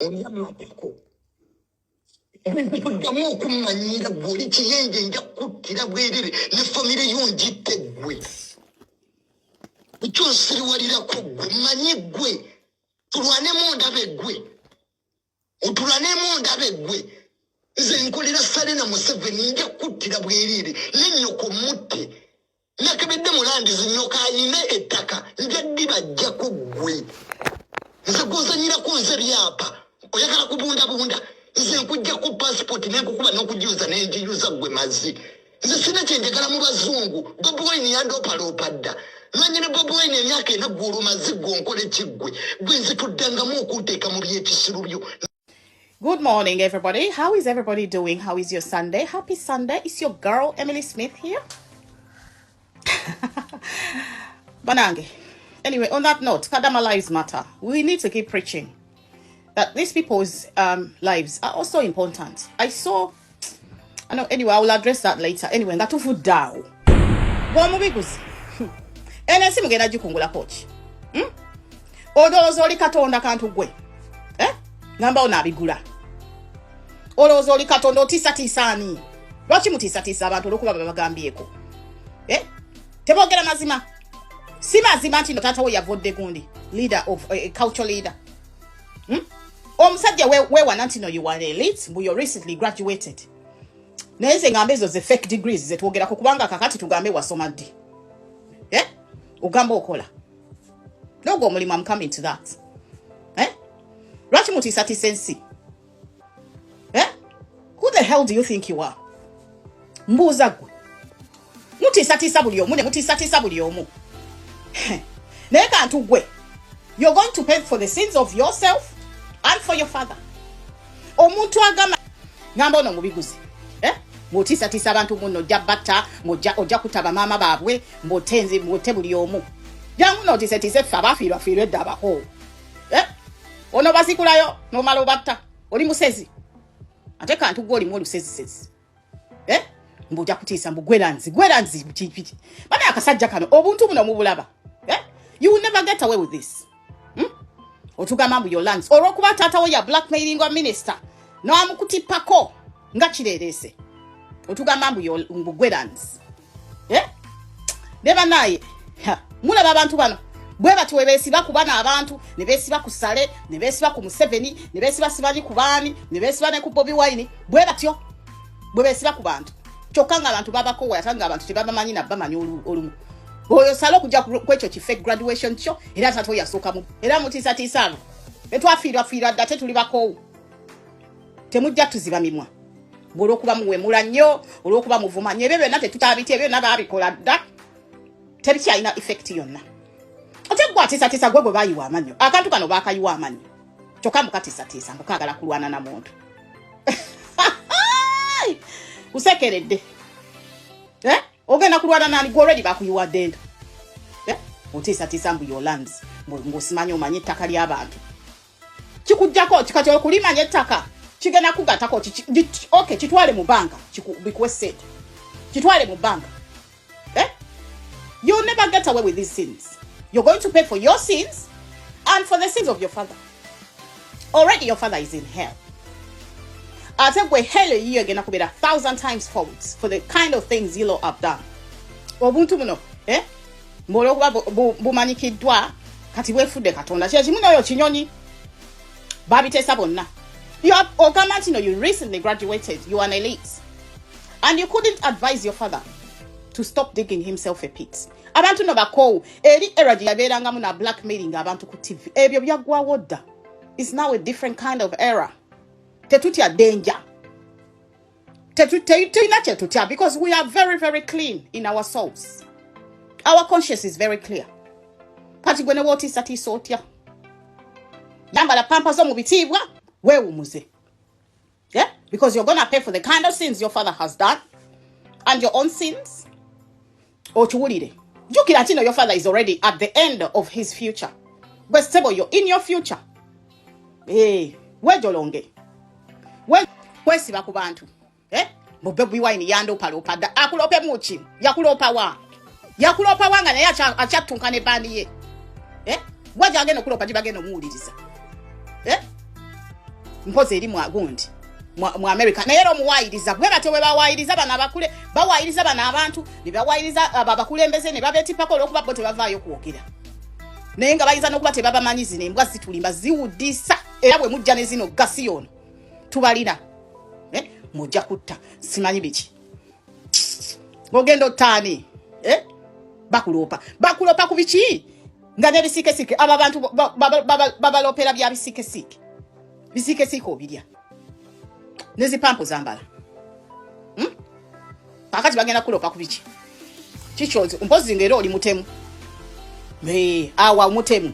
Onyamako. Kuddamu okumanyira buli kiyenje nja kuttira bwerere ne famire yonjite gwe. Kyosiriwalirako gwe manyi gwe. Tulwanemu ndabe gwe. Otulwanemu ndabe gwe. Nze nkolera Salena Museveni nja kuttira bwerere n'ennyoko mutte. Nakebedde mulandi zinyoka ayine ettaka nja dibajjako gwe. Nze gozanyirako nze byapa. Oyagala kubunda. Nze nkujja ku passport n'enkukuba n'okujuza n'enjiyuza gwe mazi. Nze sina kyenjagala mu bazungu. Bobi Wine yandopaloopadda. Nanyine Bobi Wine emyaka ena ggulu mazi gwonkole kiggwe. Gwe nze tuddangamu okuteeka mu byekisiru byo. Good morning, everybody. How is everybody doing? How is your Sunday? Happy Sunday. It's your girl, Emily Smith here. Banange. Anyway, on that note, Kadama lives matter. We need to keep preaching that these people's lives are also important. I know, anyway, I will address that later. Anyway, ngatufu dao. Gwamubiguzi. Enesi mugenda jikungula coach. Odolozo oli katonda kantu gwe. Namba onabigula. Olozo oli katonda otisani. Lwaki mutisatisa abantu olukuba babagambyeko? Tebogera mazima. Si mazima nti no tata we yavodde gundi. Leader of a cultural leader. Omusajja we wananti no you are elite, but you recently graduated. Neze ngambe zo ze fake degrees zetwogera ko kubanga kakati tugambe wasoma ddi. Ugamba okola. Logo omulimu, I'm coming to that. Lwaki mutisatisa ensi? Who the hell do you think you are? Mbuuza gwe. Mutisatisa buli omu ne mutisatisa buli omu. Naye kantu gwe. You're going to pay for the sins of yourself and for your father. Omuntu agama ngamba ono mubiguzi. Mutisatisa abantu muno jabata, ojja kutaba mama baabwe, mbotenzi mbote buli omu. Jangu no tisetise faba firo dabako. Ono basikulayo no malo batta. Oli musezi. Ate kantu gwe oli mu lusezi. Mbuja kutisa mbugweranzi piki. Bana akasajja kano obuntu buno mubulaba. You will never get away with this. Otugamba mbu your lands. Orokuba tata we ya blackmailing wa minister. No amukutipako nga kirerese. Otugamba mbu your mbugweranzi. Neba naye. Mulaba abantu bano. Bwe batuwe besiba kubana abantu, ne besiba kusale, ne besiba ku Museveni, ne besiba sibali kubani, ne besiba ne ku Bobi Wine. Bwe batyo. Bwe besiba ku bantu. Chokanga abantu babako yatanga abantu tebamanyi na bamanyi olumu. Oyo salo kujja kwekyo ki fake graduation show era tato yasoka mu. Era mutisatisa. Etwafiira date tuli bako. Temujja tuziba mimwa. Bolokuba muwe mulanyo, olokuba muvuma nyebebe nate tutabiti ebyo nababikola dda. Teriki ina effect yonna. Otegwa tisatisa gwe bayiwa amanyo. Akantu kano bakayiwa amanyo. Choka mukatisatisa mukagala kulwana na muntu. Usekeredde. Ogenda kulwana nani gwe already bakuyiwa dendo. Otisatisa mbu your lands. Ngosimanyo manye ettaka ly'abantu. Kikujjako kikati okulimanya ettaka. Kigenda kugatako okay kitwale mu banka requested. Kitwale mu banka. You'll never get away with these sins. You're going to pay for your sins and for the sins of your father. Already your father is in hell. I think we're hell you again could be 1,000 times faults for the kind of things you lot have done. Obuntu muno, Molo bumanyikidwa kati wefude katonda. Kye muno yo kinyonyi. Babitesa bonna. You are Okamati, you recently graduated, you are an elite. And you couldn't advise your father to stop digging himself a pit. Abantu no bako eri eraji yaberanga muna blackmailing abantu ku TV. Ebyo byagwa wodda. It's now a different kind of era. Tetutia danger. Tetutia because we are very, very clean in our souls. Our conscience is very clear. Kati gwene woti sati sotia. Yamba la pampa zo mubitibwa we umuze. Because you're gonna pay for the kind of sins your father has done and your own sins. Ochuwulire. Jukira tino your father is already at the end of his future. But stable, you're in your future. Wejolonge. Wesiba ku bantu. Bobi Wine yandopalopa da akulope muchi. Yakulopa wa. Yakulopa wanga naye akyatunkane bandi ye. Waje agenda kulopa jibagenda muwuliriza. mpoze eri mwagundi mu America naye ero muwayiriza bwe batyo bwe bawayiriza bana abakule bawayiriza bana abantu ne bawayiriza abakulembeze ne babetipako okuba bo tebavaayo kwogera naye nga bayinza n'okuba tebabamanyi zino embwa zitulimba ziwudisa era bwe mujja ne zino gasi yono tubalina mujja kutta simanyi biki ngogenda ottaani bakulopa ku biki nga ne bisikesike aba bantu babalopera bya bisikesike obirya nezipampo zambala pakati bagenda kulopa ku biki kikyozi mpozi ngero oli mutemu awa mutemu